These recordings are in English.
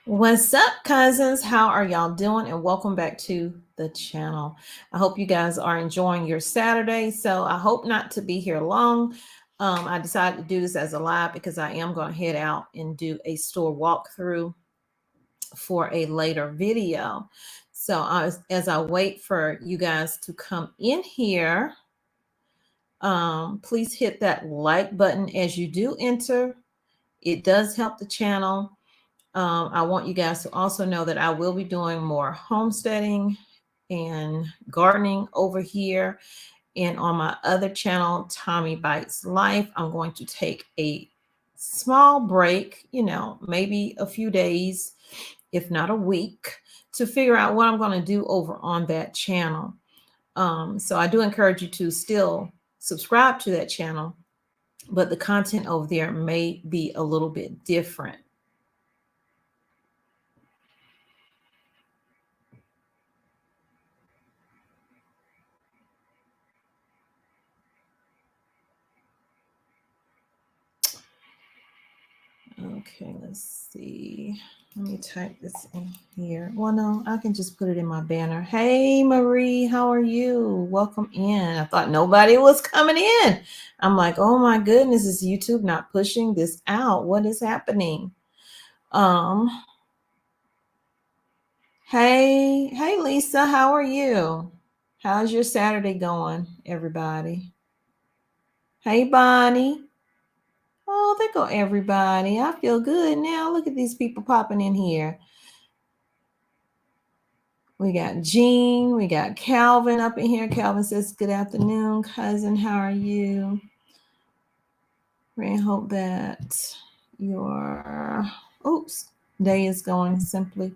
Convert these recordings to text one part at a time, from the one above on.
What's up, cousins? How are y'all doing? And welcome back to the channel. I hope you guys are enjoying your Saturday. So I hope not to be here long. I decided to do this as a live because I am going to head out and do a store walkthrough for a later video. So as I wait for you guys to come in here, please hit that like button as you do enter. It does help the channel. I want you guys to also know that I will be doing more homesteading and gardening over here. And on my other channel, Tommy Bites Life, I'm going to take a small break, maybe a few days, if not a week, to figure out what I'm going to do over on that channel. So I do encourage you to still subscribe to that channel, but the content over there may be a little bit different. Okay, let's see. Let me type this in here. Well, no, I can just put it in my banner. Hey, Marie, how are you? Welcome in. I thought nobody was coming in. I'm like, oh my goodness, is YouTube not pushing this out? What is happening? Hey, Lisa, how are you? How's your Saturday going, everybody? Hey, Bonnie. Oh, there go everybody. I feel good now. Look at these people popping in here. We got Jean. We got Calvin up in here. Calvin says, good afternoon, cousin. How are you? We hope that your day is going simply.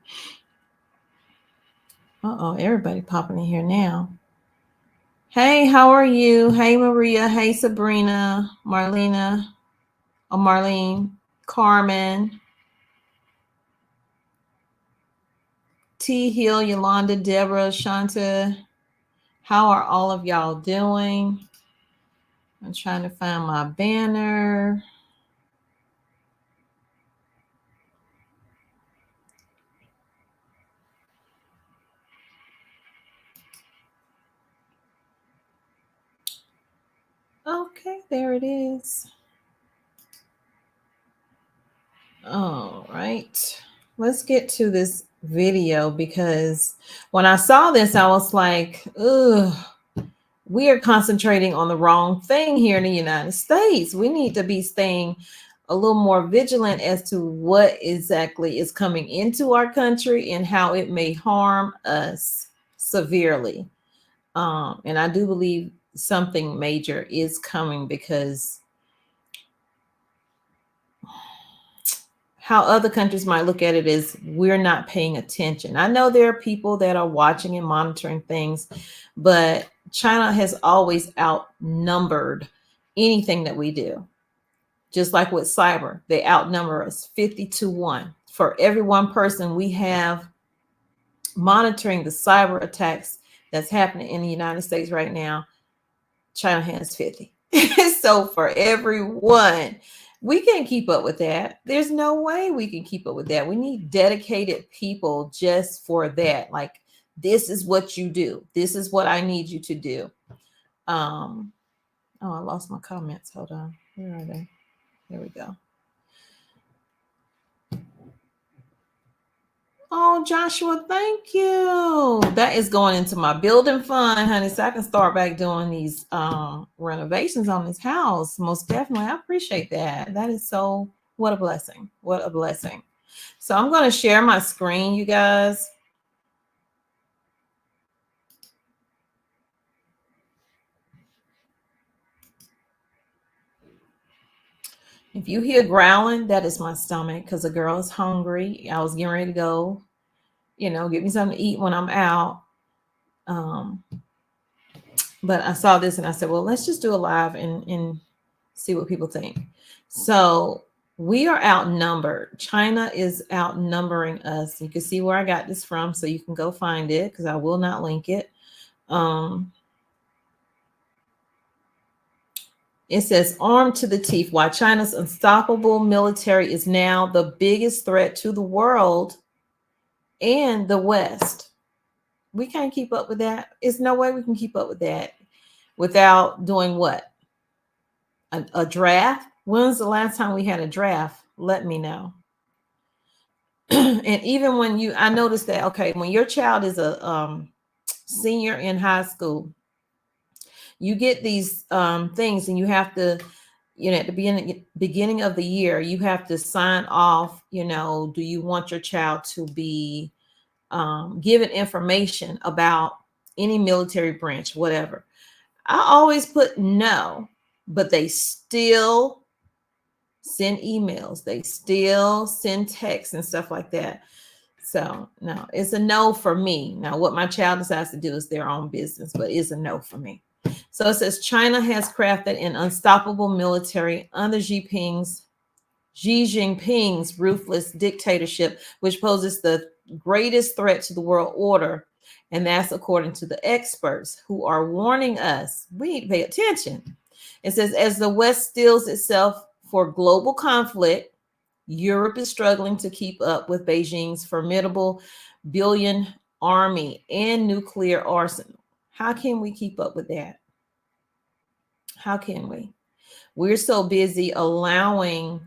Uh-oh, everybody popping in here now. Hey, how are you? Hey, Maria. Hey, Sabrina. Marlene, Carmen, T. Hill, Yolanda, Deborah, Shanta. How are all of y'all doing? I'm trying to find my banner. Okay, there it is. All right, let's get to this video because when I saw this, I was like, ugh, we are concentrating on the wrong thing here in the United States. We need to be staying a little more vigilant as to what exactly is coming into our country and how it may harm us severely. And I do believe something major is coming because how other countries might look at it is we're not paying attention. I know there are people that are watching and monitoring things, but China has always outnumbered anything that we do. Just like with cyber, they outnumber us 50-1. For every one person we have monitoring the cyber attacks that's happening in the United States right now, China has 50. So for everyone, we can't keep up with that. There's no way we can keep up with that. We need dedicated people just for that. Like, this is what you do. This is what I need you to do. Oh, I lost my comments. Hold on. Where are they? There we go. Oh, Joshua, thank you. That is going into my building fund, honey, so I can start back doing these renovations on this house. Most definitely. I appreciate that. That is so, what a blessing. What a blessing. So I'm going to share my screen, you guys. If you hear growling, that is my stomach because the girl is hungry. I was getting ready to go, get me something to eat when I'm out. But I saw this and I said, well, let's just do a live and see what people think. So we are outnumbered. China is outnumbering us. You can see where I got this from, so you can go find it because I will not link it. It says, armed to the teeth, why China's unstoppable military is now the biggest threat to the world and the West. We can't keep up with that. There's no way we can keep up with that without doing what? A draft? When's the last time we had a draft? Let me know. And even when I noticed that, okay, when your child is a senior in high school, you get these things, and you have to, at the beginning of the year, you have to sign off, do you want your child to be given information about any military branch, whatever. I always put no, but they still send emails, they still send texts and stuff like that. So no, it's a no for me. Now, what my child decides to do is their own business, but it's a no for me. So it says China has crafted an unstoppable military under Xi Jinping's ruthless dictatorship, which poses the greatest threat to the world order. And that's according to the experts who are warning us we need to pay attention. It says, as the West steels itself for global conflict, Europe is struggling to keep up with Beijing's formidable billion army and nuclear arsenal. How can we keep up with that? How can we? We're so busy allowing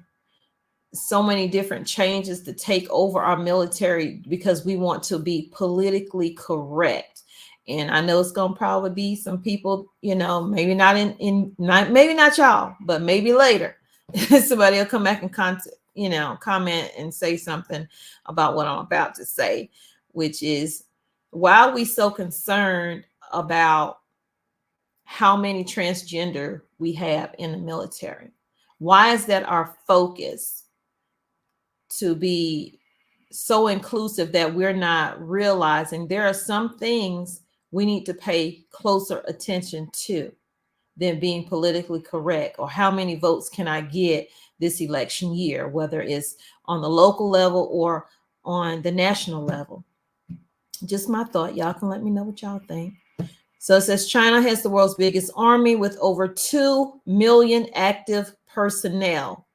so many different changes to take over our military because we want to be politically correct. And I know it's going to probably be some people, maybe not maybe not y'all, but maybe later somebody will come back and comment and say something about what I'm about to say, which is, why are we so concerned about how many transgender we have in the military? Why is that our focus, to be so inclusive that we're not realizing there are some things we need to pay closer attention to than being politically correct, or how many votes can I get this election year, whether it's on the local level or on the national level? Just my thought. Y'all can let me know what y'all think. So it says China has the world's biggest army with over 2 million active personnel.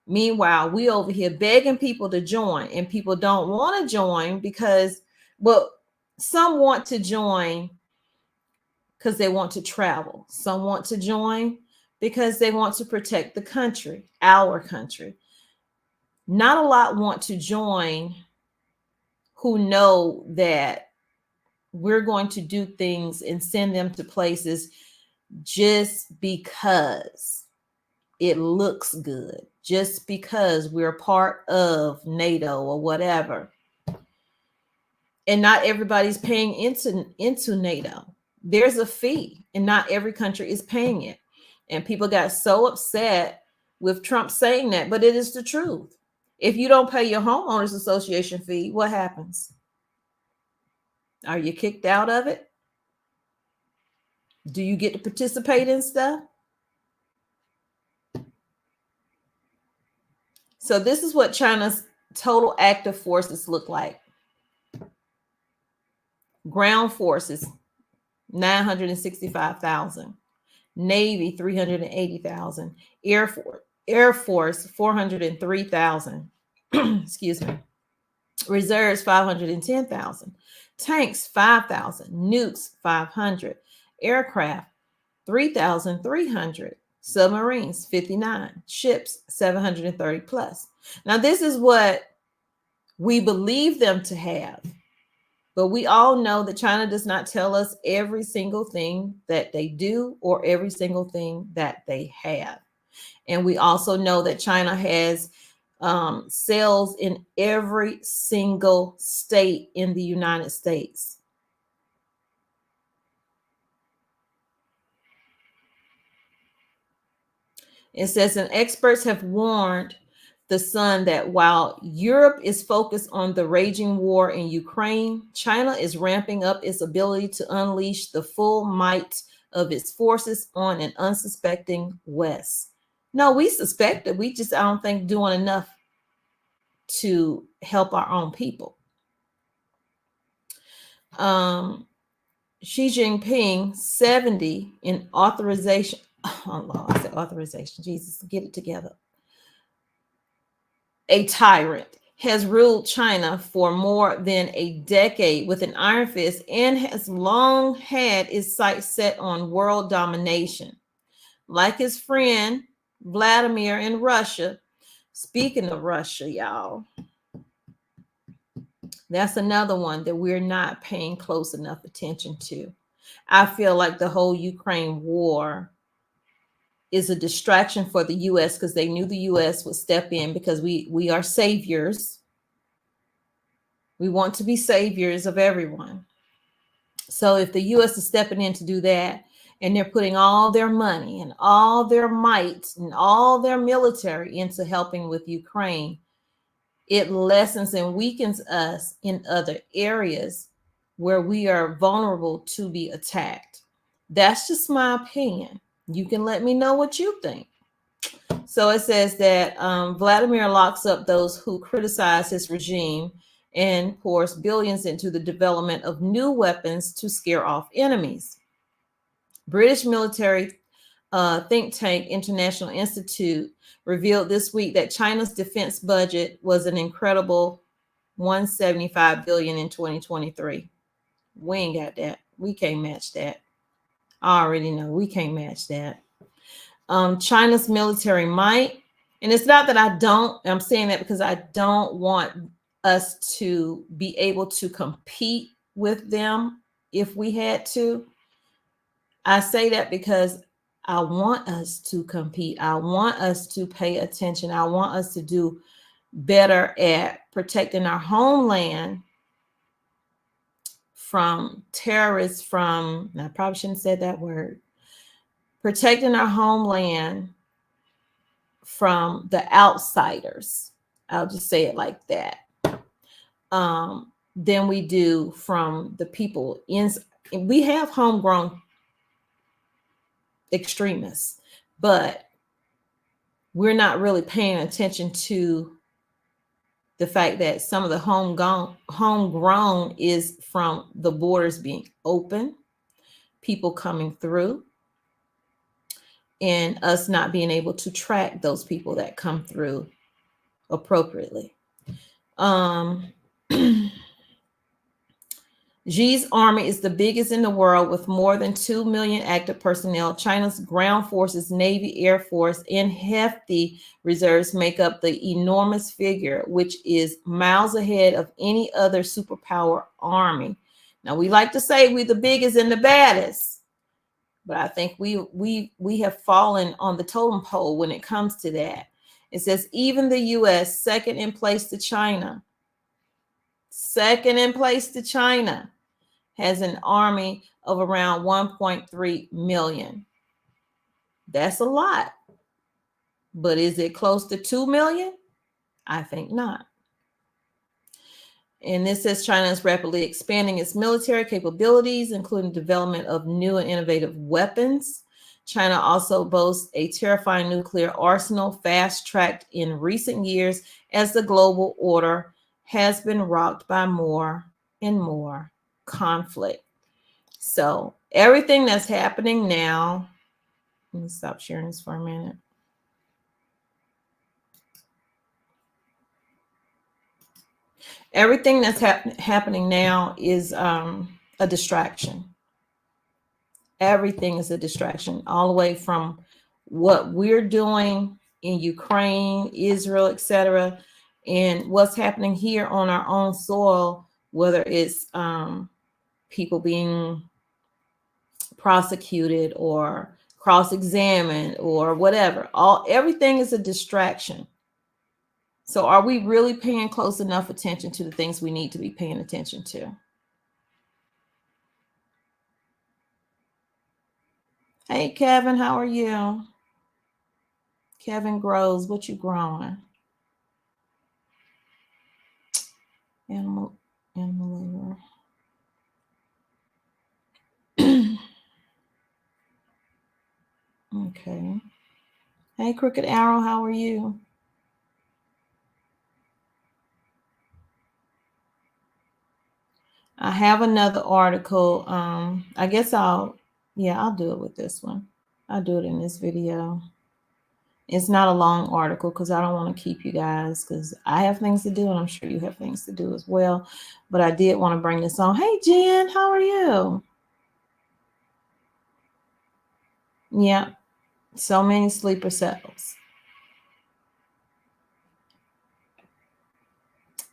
Meanwhile, we over here begging people to join, and people don't want to join because, well, some want to join because they want to travel. Some want to join because they want to protect the country, our country. Not a lot want to join who know that we're going to do things and send them to places just because it looks good, just because we're part of NATO or whatever. And not everybody's paying into NATO. There's a fee, and not every country is paying it. And people got so upset with Trump saying that, but it is the truth. If you don't pay your homeowners association fee, what happens? Are you kicked out of it? Do you get to participate in stuff? So this is what China's total active forces look like. Ground forces, 965,000. Navy, 380,000. Air Force, 403,000. Excuse me. Reserves, 510,000. Tanks, 5,000. Nukes, 500. Aircraft, 3,300. Submarines, 59. Ships, 730 plus. Now, this is what we believe them to have. But we all know that China does not tell us every single thing that they do or every single thing that they have. And we also know that China has cells in every single state in the United States. It says, and experts have warned the Sun that while Europe is focused on the raging war in Ukraine, China is ramping up its ability to unleash the full might of its forces on an unsuspecting West. No, we suspect it. We just, I don't think, doing enough to help our own people. Xi Jinping, 70 in authorization Oh, Lord, I said authorization. Jesus, get it together. A tyrant has ruled China for more than a decade with an iron fist and has long had its sights set on world domination. Like his friend Vladimir in Russia. Speaking of Russia, y'all, that's another one that we're not paying close enough attention to. I feel like the whole Ukraine war is a distraction for the US because they knew the US would step in because we are saviors. We want to be saviors of everyone. So if the US is stepping in to do that, and they're putting all their money and all their might and all their military into helping with Ukraine, it lessens and weakens us in other areas where we are vulnerable to be attacked. That's just my opinion. You can let me know what you think. So it says that Vladimir locks up those who criticize his regime and pours billions into the development of new weapons to scare off enemies. British military think tank International Institute revealed this week that China's defense budget was an incredible 175 billion in 2023. We ain't got that. We can't match that. I already know we can't match that. China's military might, and it's not that I'm saying that because I don't want us to be able to compete with them if we had to. I say that because I want us to compete. I want us to pay attention. I want us to do better at protecting our homeland from terrorists, and I probably shouldn't have said that word, protecting our homeland from the outsiders. I'll just say it like that. Than we do from the people in. We have homegrown extremists, but we're not really paying attention to the fact that some of the homegrown is from the borders being open, people coming through, and us not being able to track those people that come through appropriately. Xi's army is the biggest in the world with more than 2 million active personnel. China's ground forces, Navy, Air Force, and hefty reserves make up the enormous figure, which is miles ahead of any other superpower army. Now, we like to say we're the biggest and the baddest, but I think we have fallen on the totem pole when it comes to that. It says even the U.S., second in place to China, has an army of around 1.3 million. That's a lot. But is it close to 2 million? I think not. And this says China is rapidly expanding its military capabilities, including development of new and innovative weapons. China also boasts a terrifying nuclear arsenal, fast-tracked in recent years as the global order has been rocked by more and more conflict. So everything that's happening now, let me stop sharing this for a minute. Everything that's happening now is a distraction. Everything is a distraction, all the way from what we're doing in Ukraine, Israel, etc., and what's happening here on our own soil, whether it's people being prosecuted or cross-examined or whatever. Everything is a distraction. So are we really paying close enough attention to the things we need to be paying attention to? Hey, Kevin, how are you? Kevin Groves, what you growing? Animal labor. Okay. Hey, Crooked Arrow, how are you? I have another article. I guess I'll do it with this one. I'll do it in this video. It's not a long article because I don't want to keep you guys, because I have things to do and I'm sure you have things to do as well. But I did want to bring this on. Hey, Jen, how are you? Yeah, so many sleeper cells.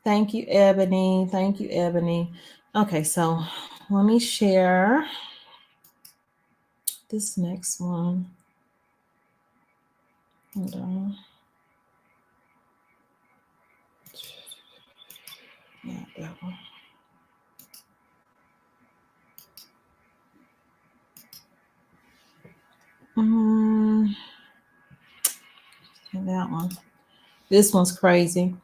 Thank you, Ebony. Thank you, Ebony. Okay, so let me share this next one. Hold on. Yeah, that one. And that one. This one's crazy.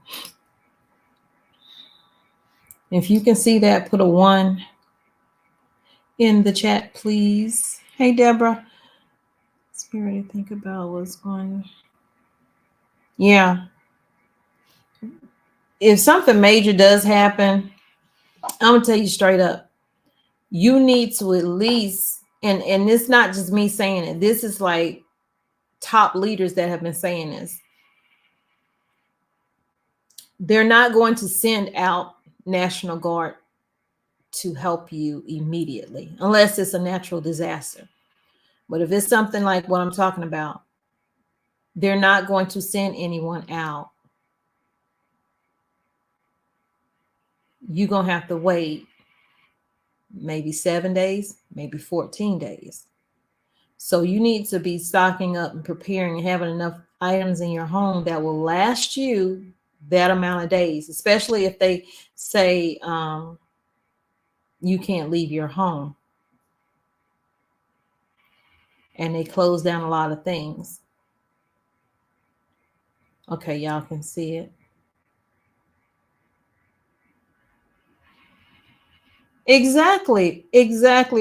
If you can see that, put a 1 in the chat, please. Hey, Deborah. Spirit, think about what's going. Yeah. If something major does happen, I'm gonna tell you straight up. You need to at least, and it's not just me saying it. This is like top leaders that have been saying this. They're not going to send out National Guard to help you immediately, unless it's a natural disaster. But if it's something like what I'm talking about, they're not going to send anyone out. You're going to have to wait maybe 7 days, maybe 14 days. So you need to be stocking up and preparing and having enough items in your home that will last you that amount of days, especially if they say you can't leave your home and they close down a lot of things. Okay, y'all can see it. Exactly,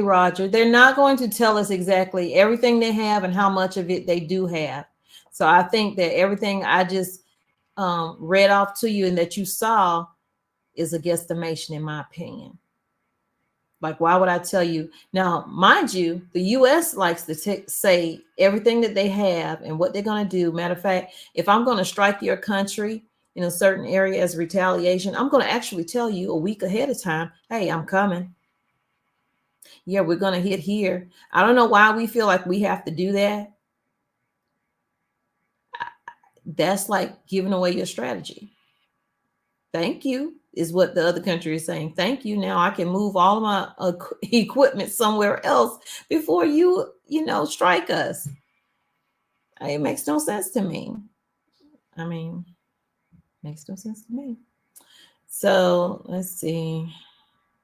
Roger. They're not going to tell us exactly everything they have and how much of it they do have. So I think that everything I just read off to you and that you saw is a guesstimation, in my opinion. Like, why would I tell you? Now, mind you, the U.S. likes to say everything that they have and what they're going to do. Matter of fact, if I'm going to strike your country in a certain area as retaliation, I'm going to actually tell you a week ahead of time, hey, I'm coming. Yeah, we're going to hit here. I don't know why we feel like we have to do that. That's like giving away your strategy. Thank you is what the other country is saying. Thank you. Now I can move all of my equipment somewhere else before you strike us. It makes no sense to me. I mean, makes no sense to me. So let's see.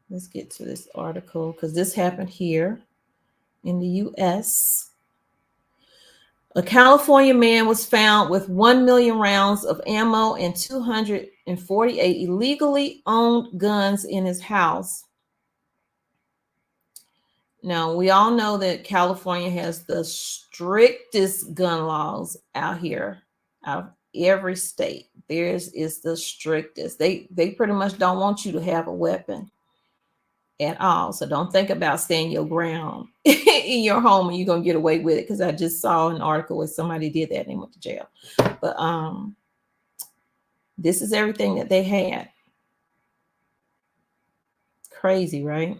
Let's get to this article because this happened here in the U.S. A California man was found with 1 million rounds of ammo and 248 illegally owned guns in his house. Now, we all know that California has the strictest gun laws out here, out of every state. Theirs is the strictest. They pretty much don't want you to have a weapon at all. So don't think about staying your ground in your home and you're going to get away with it, because I just saw an article where somebody did that and they went to jail. But this is everything that they had. Crazy, right?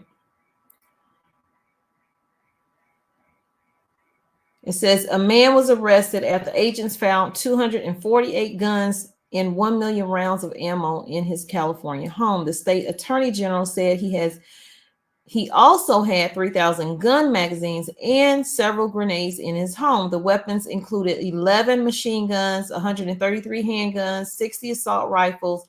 It says a man was arrested after agents found 248 guns and 1 million rounds of ammo in his California home. The state attorney general said he also had 3,000 gun magazines and several grenades in his home. The weapons included 11 machine guns, 133 handguns, 60 assault rifles.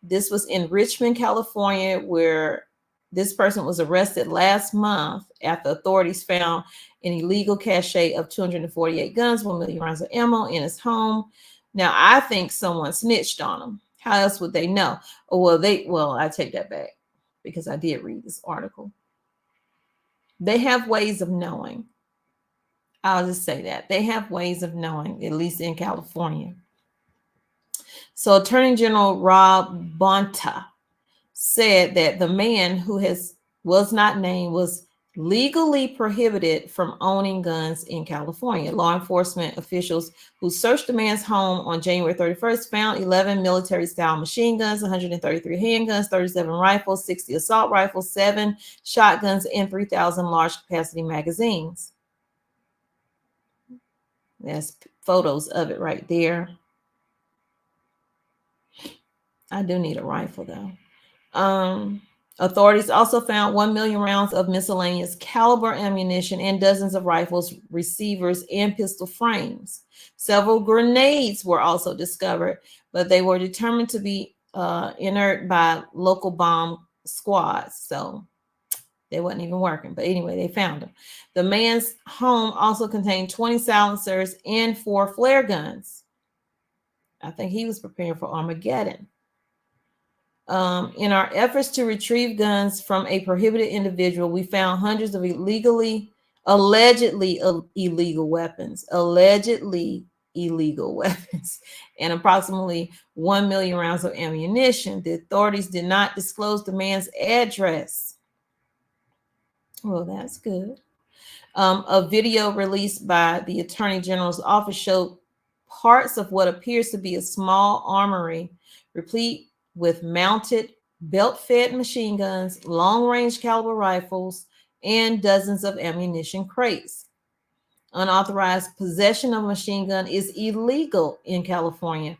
This was in Richmond, California, where this person was arrested last month after authorities found an illegal cache of 248 guns, 1 million rounds of ammo in his home. Now, I think someone snitched on him. How else would they know? Well, I take that back, because I did read this article. They have ways of knowing. I'll just say that. They have ways of knowing, at least in California. So Attorney General Rob Bonta said that the man, who was not named, was legally prohibited from owning guns in California. Law enforcement officials who searched the man's home on January 31st found 11 military-style machine guns, 133 handguns, 37 rifles, 60 assault rifles, 7 shotguns, and 3,000 large-capacity magazines. There's photos of it right there. I do need a rifle, though. Authorities also found 1 million rounds of miscellaneous caliber ammunition and dozens of rifles, receivers, and pistol frames. Several grenades were also discovered, but they were determined to be inert by local bomb squads. So they wasn't even working. But anyway, they found them. The man's home also contained 20 silencers and 4 flare guns. I think he was preparing for Armageddon. In our efforts to retrieve guns from a prohibited individual, we found hundreds of allegedly illegal weapons, and approximately 1 million rounds of ammunition. The authorities did not disclose the man's address. Well, that's good. A video released by the Attorney General's office showed parts of what appears to be a small armory, replete with mounted belt-fed machine guns, long-range caliber rifles, and dozens of ammunition crates. Unauthorized possession of a machine gun is illegal in California,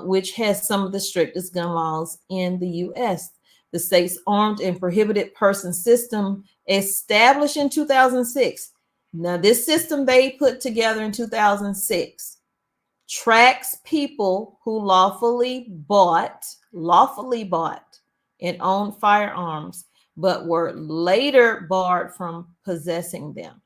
which has some of the strictest gun laws in the U.S. The state's armed and prohibited person system, established in 2006. Now, this system they put together in 2006 tracks people who lawfully bought and owned firearms, but were later barred from possessing them.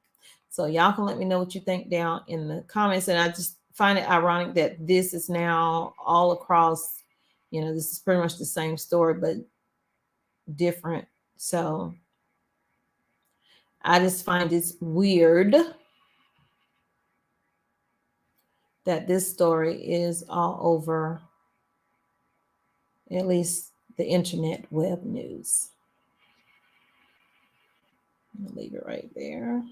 So y'all can let me know what you think down in the comments. And I just find it ironic that this is now all across, this is pretty much the same story, but different. So I just find it weird that this story is all over, at least the internet web news. I'll leave it right there.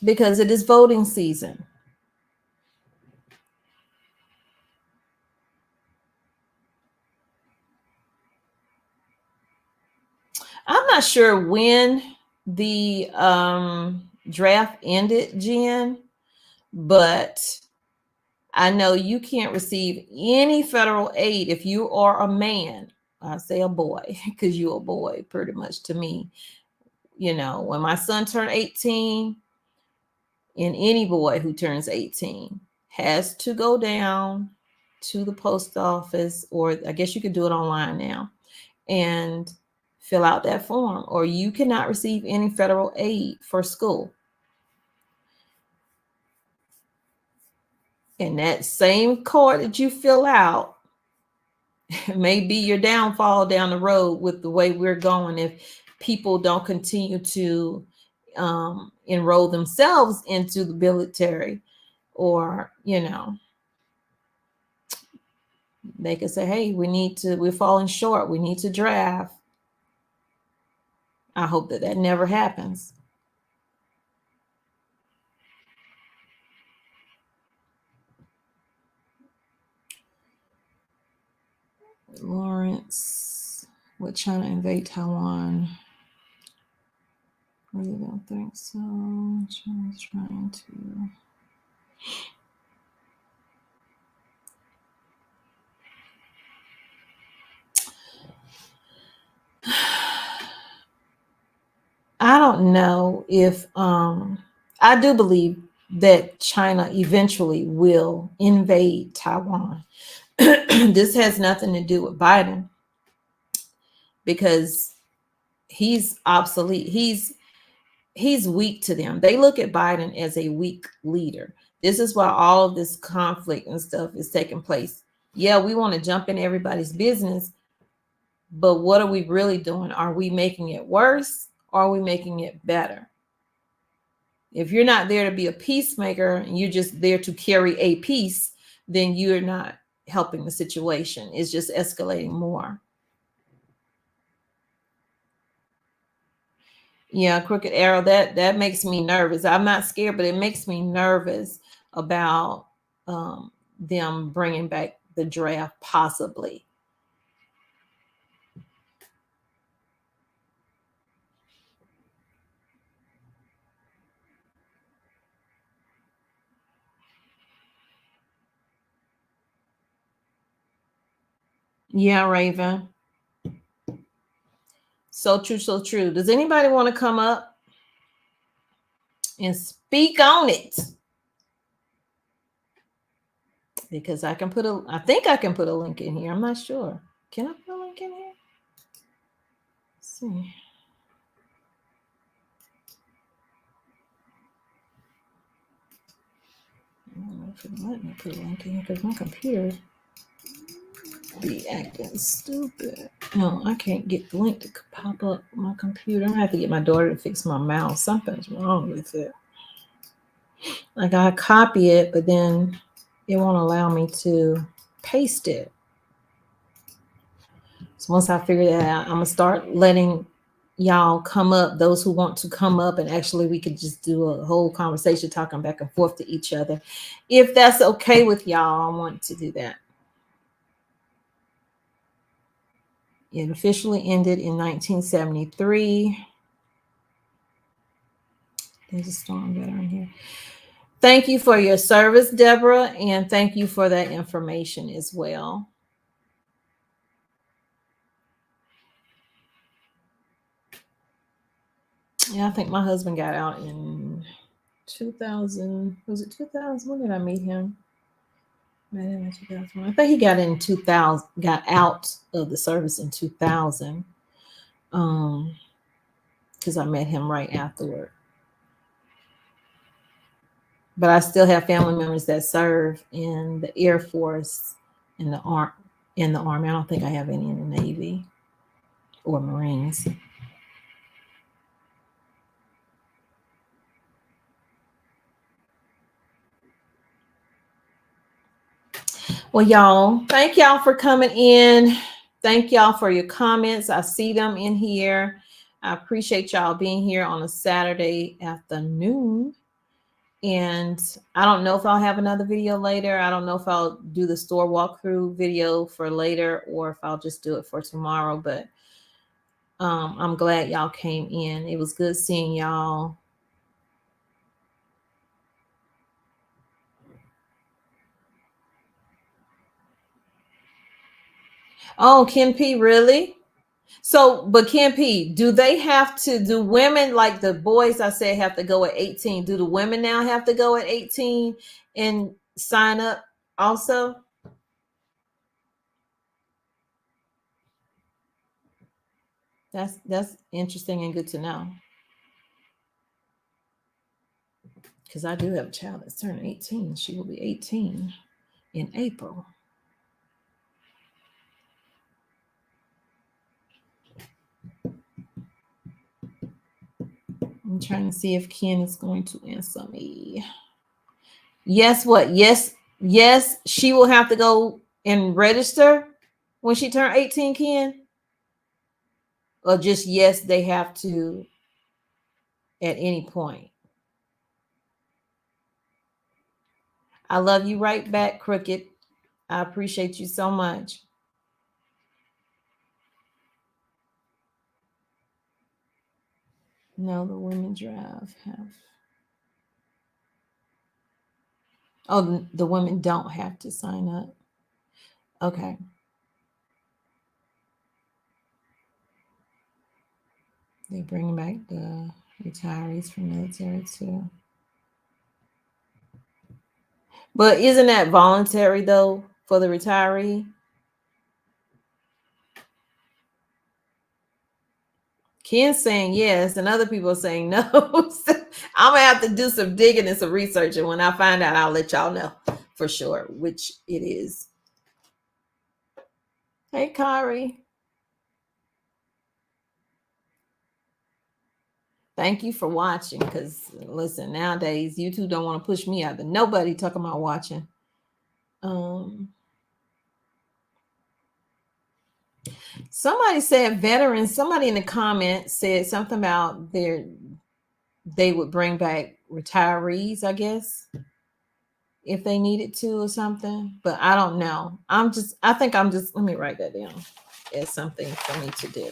Because it is voting season. I'm not sure when the draft ended, Jen, but I know you can't receive any federal aid if you are a man. I say a boy because you're a boy pretty much to me. When my son turned 18, and any boy who turns 18 has to go down to the post office, or I guess you could do it online now, and fill out that form, or you cannot receive any federal aid for school. And that same card that you fill out may be your downfall down the road with the way we're going if people don't continue to enroll themselves into the military, or they could say, hey, we're falling short, we need to draft. I hope that never happens. Lawrence, would China invade Taiwan? I really don't think so. China's trying to. I don't know if I do believe that China eventually will invade Taiwan. This has nothing to do with Biden because he's obsolete. He's weak to them. They look at Biden as a weak leader. This is why all of this conflict and stuff is taking place. Yeah, we want to jump in everybody's business, but what are we really doing? Are we making it worse, or are we making it better? If you're not there to be a peacemaker and you're just there to carry a peace, then you're not helping the situation. It's just escalating more. Yeah, Crooked Arrow. That makes me nervous. I'm not scared, but it makes me nervous about them bringing back the draft possibly. Yeah, Raven. So true, so true. Does anybody want to come up and speak on it? Because I think I can put a link in here. I'm not sure. Can I put a link in here? Let's see. I don't know if it'll let me put a link in here because my computer be acting stupid. No, I can't get the link to pop up on my computer. I have to get my daughter to fix my mouse. Something's wrong with it. Like I copy it, but then it won't allow me to paste it. So once I figure that out, I'm gonna start letting y'all come up, those who want to come up, and actually we could just do a whole conversation talking back and forth to each other. If that's okay with y'all, I want to do that. It officially ended in 1973. There's a storm veteran here. Thank you for your service, Deborah, and thank you for that information as well. Yeah, I think my husband got out in 2000. Was it 2000? When did I meet him? I think he got in 2000, got out of the service in 2000. Because I met him right afterward. But I still have family members that serve in the Air Force, in the Army. I don't think I have any in the Navy or Marines. Well, y'all, thank y'all for coming in. Thank y'all for your comments. I see them in here. I appreciate y'all being here on a Saturday afternoon. And I don't know if I'll have another video later. I don't know if I'll do the store walkthrough video for later or if I'll just do it for tomorrow. But I'm glad y'all came in. It was good seeing y'all. Oh, Kim P, really? So, but Kim P, do women, like the boys I said have to go at 18? Do the women now have to go at 18 and sign up also? That's interesting and good to know. Because I do have a child that's turning 18. She will be 18 in April. I'm trying to see if Ken is going to answer me. Yes, what? Yes, she will have to go and register when she turns 18, Ken? Or just yes, they have to at any point. I love you right back, Crooked. I appreciate you so much. No, the women drive have. Oh, the women don't have to sign up. Okay. They bring back the retirees from military too. But isn't that voluntary though for the retiree? Ken's saying yes, and other people are saying no. I'm gonna have to do some digging and some research, and when I find out, I'll let y'all know for sure which it is. Hey, Kari. Thank you for watching. Because listen, nowadays YouTube don't want to push me out. But nobody talking about watching. Somebody said veterans. Somebody in the comments said something about they would bring back retirees, I guess, if they needed to or something. But I don't know. I think I'm just, let me write that down as something for me to do.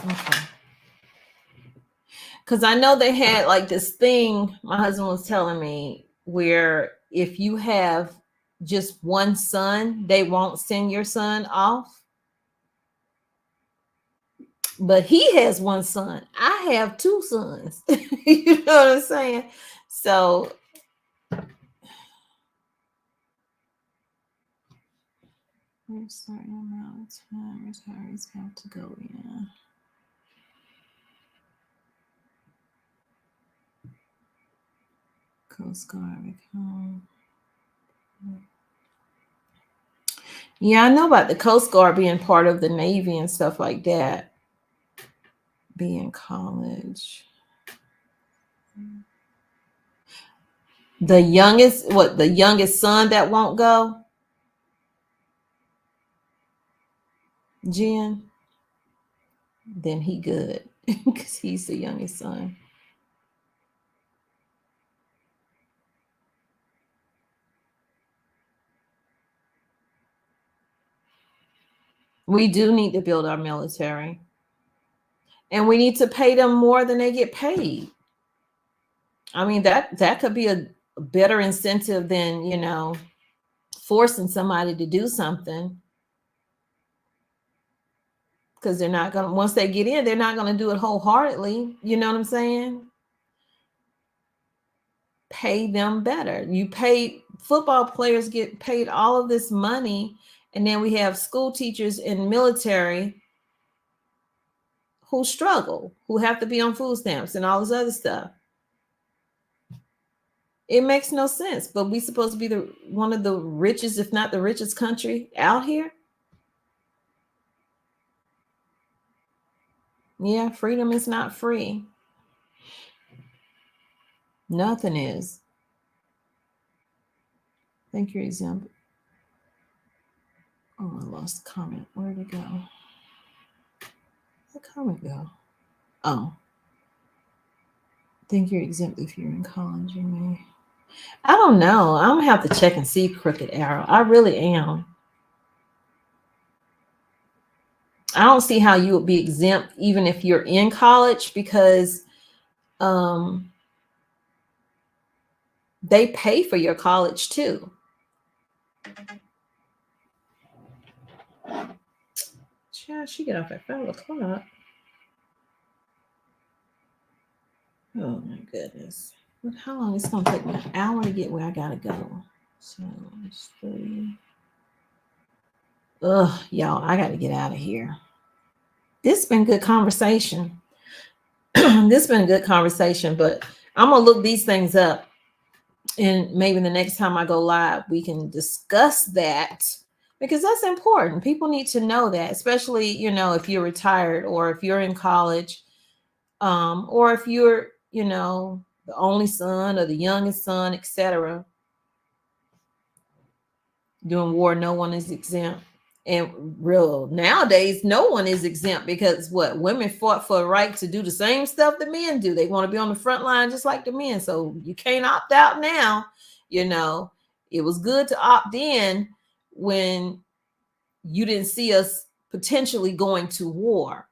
Okay. Because I know they had like this thing my husband was telling me where if you have just one son, they won't send your son off. But he has one son. I have two sons. You know what I'm saying? So we're starting amount of time retirees have to go in. Coast Guard. Yeah, I know about the Coast Guard being part of the Navy and stuff like that. Be in college. The youngest son that won't go? Jen? Then he good because he's the youngest son. We do need to build our military. And we need to pay them more than they get paid. I mean, that could be a better incentive than, forcing somebody to do something, because they're not going to, once they get in, they're not going to do it wholeheartedly. You know what I'm saying? Pay them better. You pay football players get paid all of this money, and then we have school teachers in military who struggle, who have to be on food stamps and all this other stuff. It makes no sense. But we supposed to be the one of the richest, if not the richest country out here. Yeah, freedom is not free. Nothing is. Thank you, example. Oh, I lost the comment. Where'd it go? Where'd the comment go? Oh. Think you're exempt if you're in college, you may. I don't know. I'm gonna have to check and see, Crooked Arrow. I really am. I don't see how you would be exempt even if you're in college, because they pay for your college too. Child, she get off at 5 o'clock. Oh my goodness. How long? It's gonna take me an hour to get where I gotta go. So it's 3. Ugh, y'all, I gotta get out of here. This has been good conversation. This has been a good conversation, but I'm gonna look these things up, and maybe the next time I go live, we can discuss that, because that's important. People need to know that, especially, if you're retired or if you're in college, or if you're, the only son or the youngest son, etc. During war, no one is exempt. And real nowadays, no one is exempt, because women fought for a right to do the same stuff the men do. They want to be on the front line just like the men. So you can't opt out now. It was good to opt in when you didn't see us potentially going to war.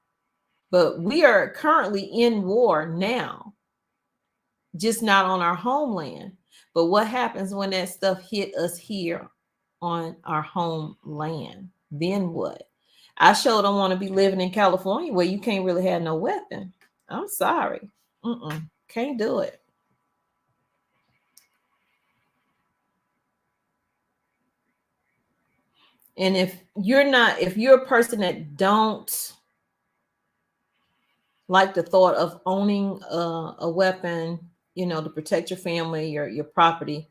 But we are currently in war now, just not on our homeland. But what happens when that stuff hit us here on our homeland? Then what? I sure don't want to be living in California where you can't really have no weapon. I'm sorry. Can't do it. And if you're a person that don't like the thought of owning a weapon, you know, to protect your family, your property,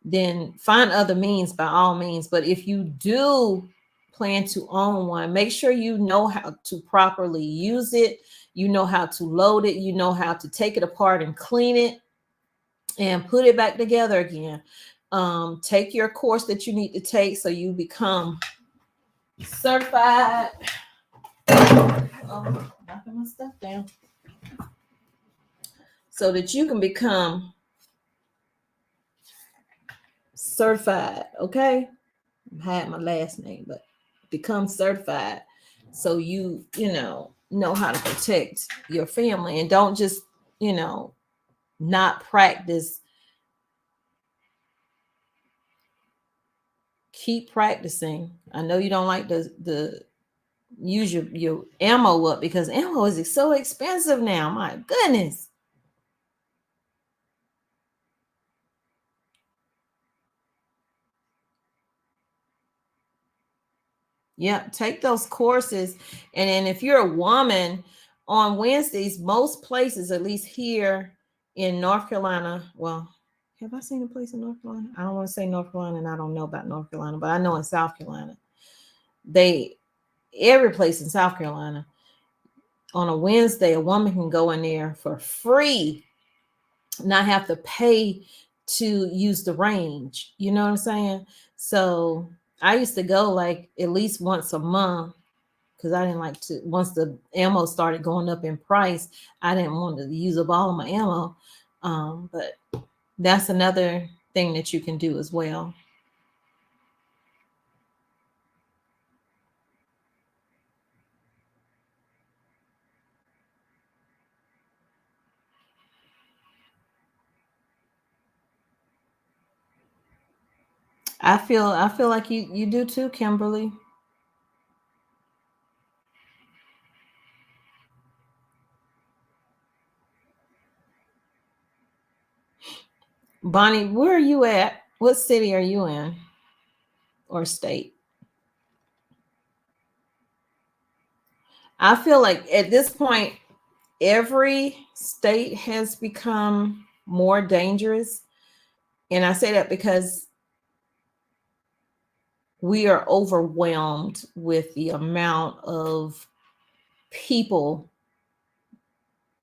then find other means by all means. But if you do plan to own one, make sure you know how to properly use it. You know how to load it. You know how to take it apart and clean it and put it back together again. Take your course that you need to take so you become certified. Oh, knocking my stuff down. So that you can become certified. Okay. I had my last name, but become certified so you know how to protect your family, and don't just, not practice. Keep practicing. I know you don't like the use your ammo up, because ammo is so expensive now. My goodness. Yeah, take those courses. And then if you're a woman, on Wednesdays, most places, at least here in North Carolina, well, have I seen a place in North Carolina? I don't want to say North Carolina, and I don't know about North Carolina, but I know in South Carolina, every place in South Carolina, on a Wednesday, a woman can go in there for free, not have to pay to use the range. You know what I'm saying? So I used to go like at least once a month, because I didn't like to, once the ammo started going up in price, I didn't want to use up all of my ammo. But that's another thing that you can do as well. I feel like you do too, Kimberly. Bonnie, where are you at? What city are you in, or state? I feel like at this point, every state has become more dangerous. And I say that because we are overwhelmed with the amount of people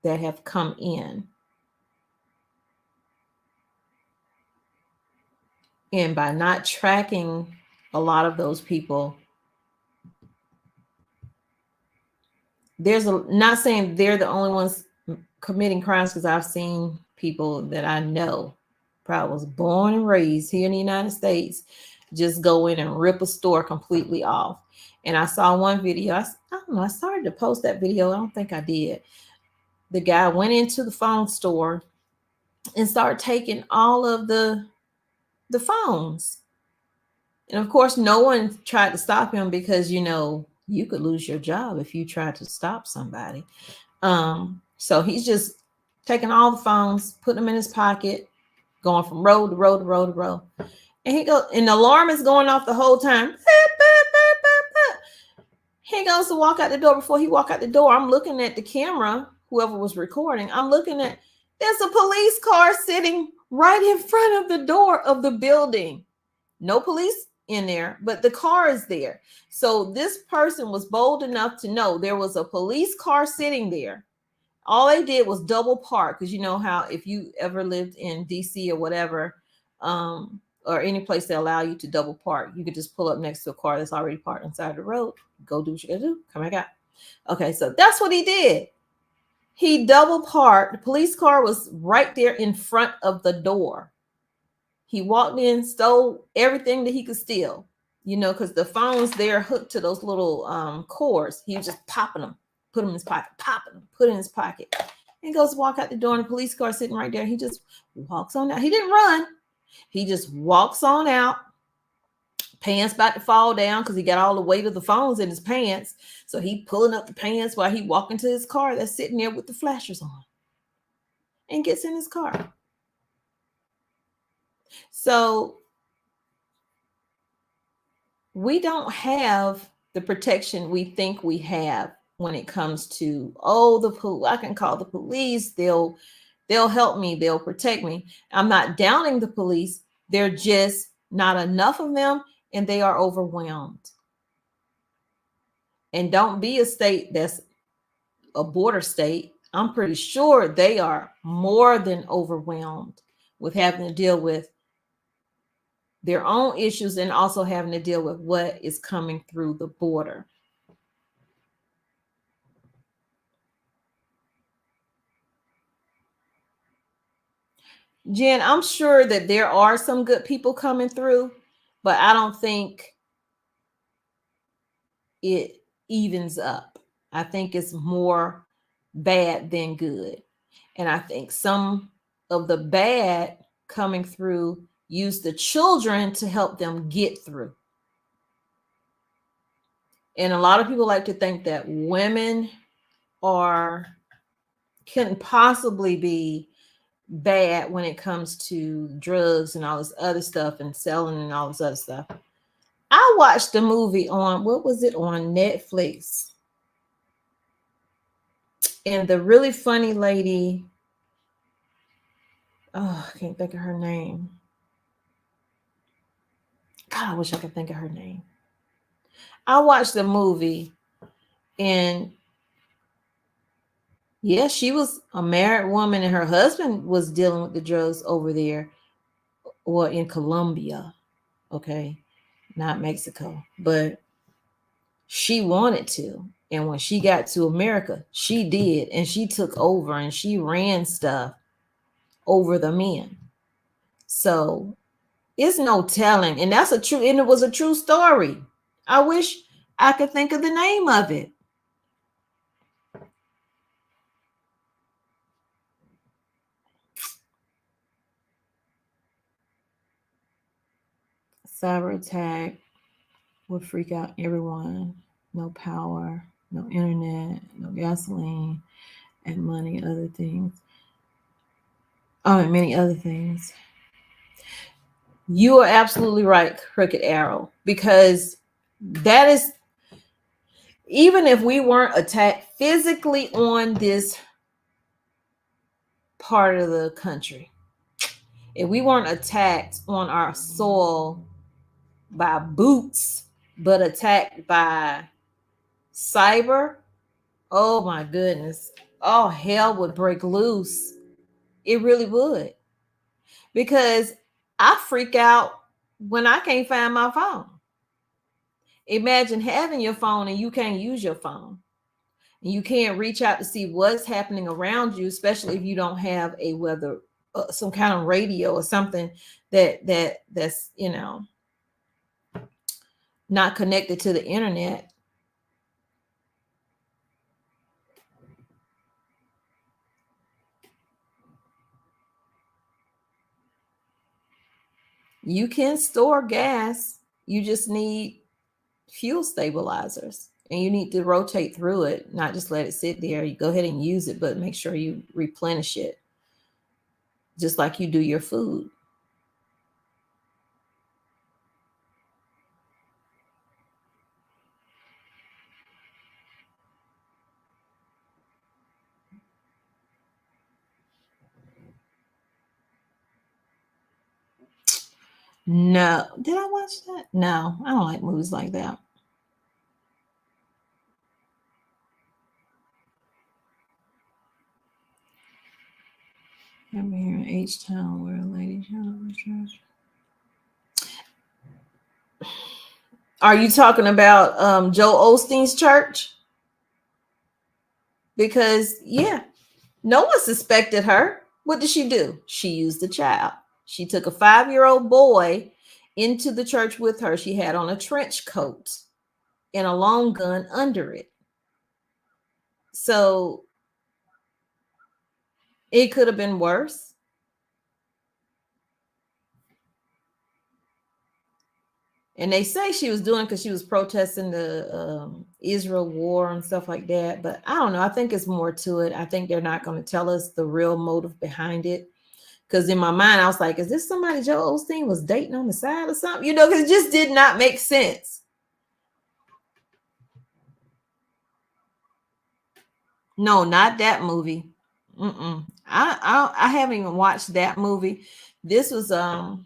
that have come in. And by not tracking a lot of those people, not saying they're the only ones committing crimes, because I've seen people that I know, probably was born and raised here in the United States, just go in and rip a store completely off. And I saw one video, I don't know, I started to post that video. I don't think I did. The guy went into the phone store and started taking all of the phones. And of course, no one tried to stop him, because you could lose your job if you tried to stop somebody. So he's just taking all the phones, putting them in his pocket, going from road to road to road to road. And and the alarm is going off the whole time. He goes to walk out the door. Before he walk out the door, I'm looking at the camera, whoever was recording. I'm looking at, there's a police car sitting right in front of the door of the building. No police in there, but the car is there. So this person was bold enough to know there was a police car sitting there. All they did was double park, because you know how, if you ever lived in DC or whatever, or any place that allow you to double park, you could just pull up next to a car that's already parked inside the road, go do what you gotta do, come back out. Okay, so that's what he did. He double parked. The police car was right there in front of the door. He walked in, stole everything that he could steal, because the phones, they're hooked to those little cords. He was just popping them, put them in his pocket, popping them, put it in his pocket. And he goes to walk out the door, and the police car sitting right there. He just walks on out. He didn't run. He just walks on out. Pants about to fall down because he got all the weight of the phones in his pants. So he pulling up the pants while he walking to his car that's sitting there with the flashers on, and gets in his car. So we don't have the protection we think we have when it comes to, I can call the police. They'll They'll help me. They'll protect me. I'm not downing the police. They're just not enough of them, and they are overwhelmed. And don't be a state that's a border state. I'm pretty sure they are more than overwhelmed with having to deal with their own issues and also having to deal with what is coming through the border. Jen, I'm sure that there are some good people coming through, but I don't think it evens up. I think it's more bad than good. And I think some of the bad coming through use the children to help them get through. And a lot of people like to think that women couldn't possibly be bad when it comes to drugs and all this other stuff and selling and all this other stuff. I watched a movie on, what was it, on Netflix? And the really funny lady, oh, I can't think of her name. God, I wish I could think of her name. I watched the movie, and yeah, she was a married woman, and her husband was dealing with the drugs over there or in Colombia. Okay, not Mexico, but she wanted to. And when she got to America, she did, and she took over and she ran stuff over the men. So it's no telling. And that's a true, and it was a true story. I wish I could think of the name of it. Cyber attack would freak out everyone. No power, no internet, no gasoline, and money, other things. Oh, and many other things. You are absolutely right, Crooked Arrow, because that is, even if we weren't attacked physically on this part of the country, if we weren't attacked on our soil by boots, but attacked by cyber, oh my goodness, oh, hell would break loose. It really would. Because I freak out when I can't find my phone. Imagine having your phone and you can't use your phone. And you can't reach out to see what's happening around you, especially if you don't have a weather, some kind of radio or something that's not connected to the internet. You can store gas. You just need fuel stabilizers, and you need to rotate through it, not just let it sit there. You go ahead and use it, but make sure you replenish it, just like you do your food. No, did I watch that? No, I don't like movies like that. I'm here in H-Town where a lady church. Are you talking about Joel Osteen's church? Because yeah, no one suspected her. What did she do? She used a child. She took a 5-year-old boy into the church with her. She had on a trench coat and a long gun under it. So it could have been worse. And they say she was doing it because she was protesting the Israel war and stuff like that. But I don't know. I think it's more to it. I think they're not going to tell us the real motive behind it. Because in my mind, I was like, is this somebody Joel Osteen was dating on the side or something? You know, because it just did not make sense. No, not that movie. I haven't even watched that movie. This was golly.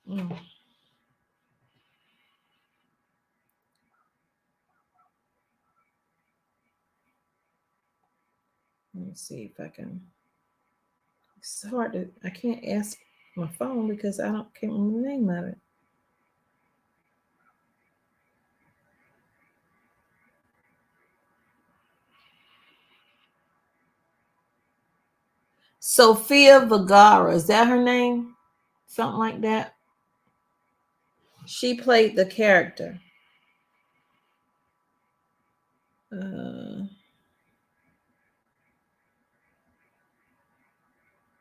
Mm. Let me see if I can. It's hard to. I can't ask my phone because I can't remember the name of it. Sofia Vergara, is that her name? Something like that. She played the character. Uh,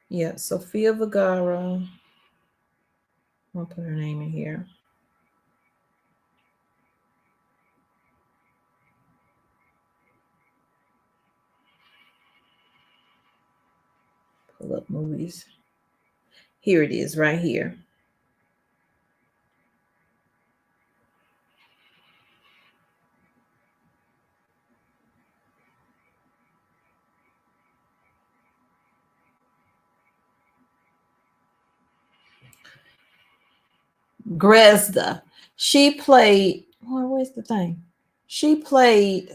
yeah, Sofia Vergara. I'll put her name in here. Pull up movies. Here it is, right here. Gresda. She played. Oh, where's the thing? She played.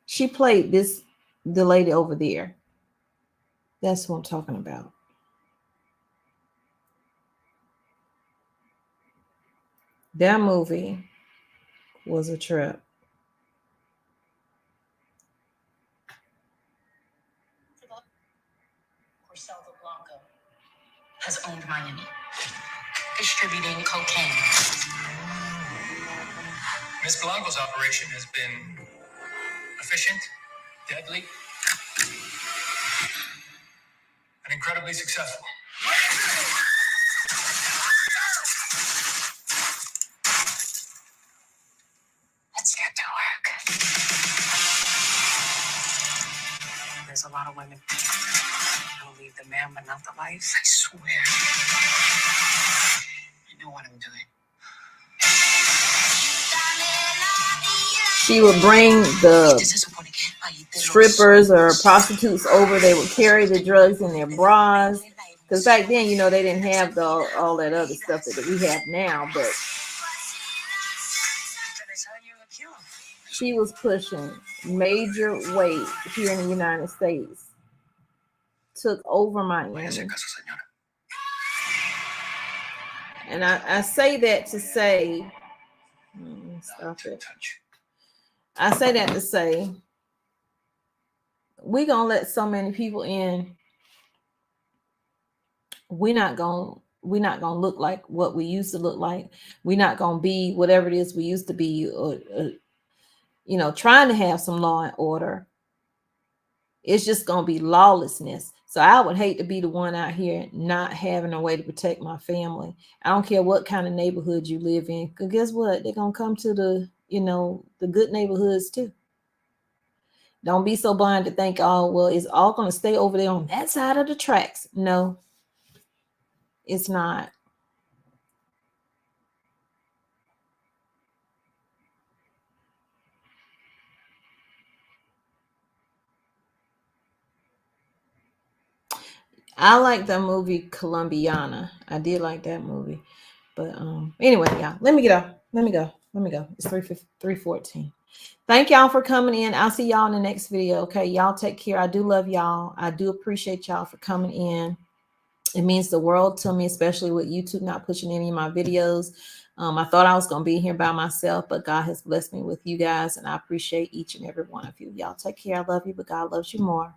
She played the lady over there. That's what I'm talking about. That movie was a trip. Has owned Miami, distributing cocaine. Ms. Blanco's operation has been efficient, deadly, and incredibly successful. Let's get to work. There's a lot of women who leave the man but not the wife. I swear. I know what I'm doing. She would bring the strippers or prostitutes over. They would carry the drugs in their bras. Because back then, they didn't have all that other stuff that we have now. But she was pushing major weight here in the United States. Took over Miami. And I say that to say, stop it. I say that to say, we're going to let so many people in. We're not going to look like what we used to look like. We're not going to be whatever it is we used to be, trying to have some law and order. It's just going to be lawlessness. So I would hate to be the one out here not having a way to protect my family. I don't care what kind of neighborhood you live in. Because guess what? They're going to come to the good neighborhoods too. Don't be so blind to think, oh, well, it's all going to stay over there on that side of the tracks. No, it's not. I like the movie Colombiana. I did like that movie. But anyway, y'all, let me get off. Let me go. It's 3:14. Thank y'all for coming in. I'll see y'all in the next video. Okay, y'all take care. I do love y'all. I do appreciate y'all for coming in. It means the world to me, especially with YouTube not pushing any of my videos. I thought I was going to be here by myself, but God has blessed me with you guys, and I appreciate each and every one of you. Y'all take care. I love you, but God loves you more.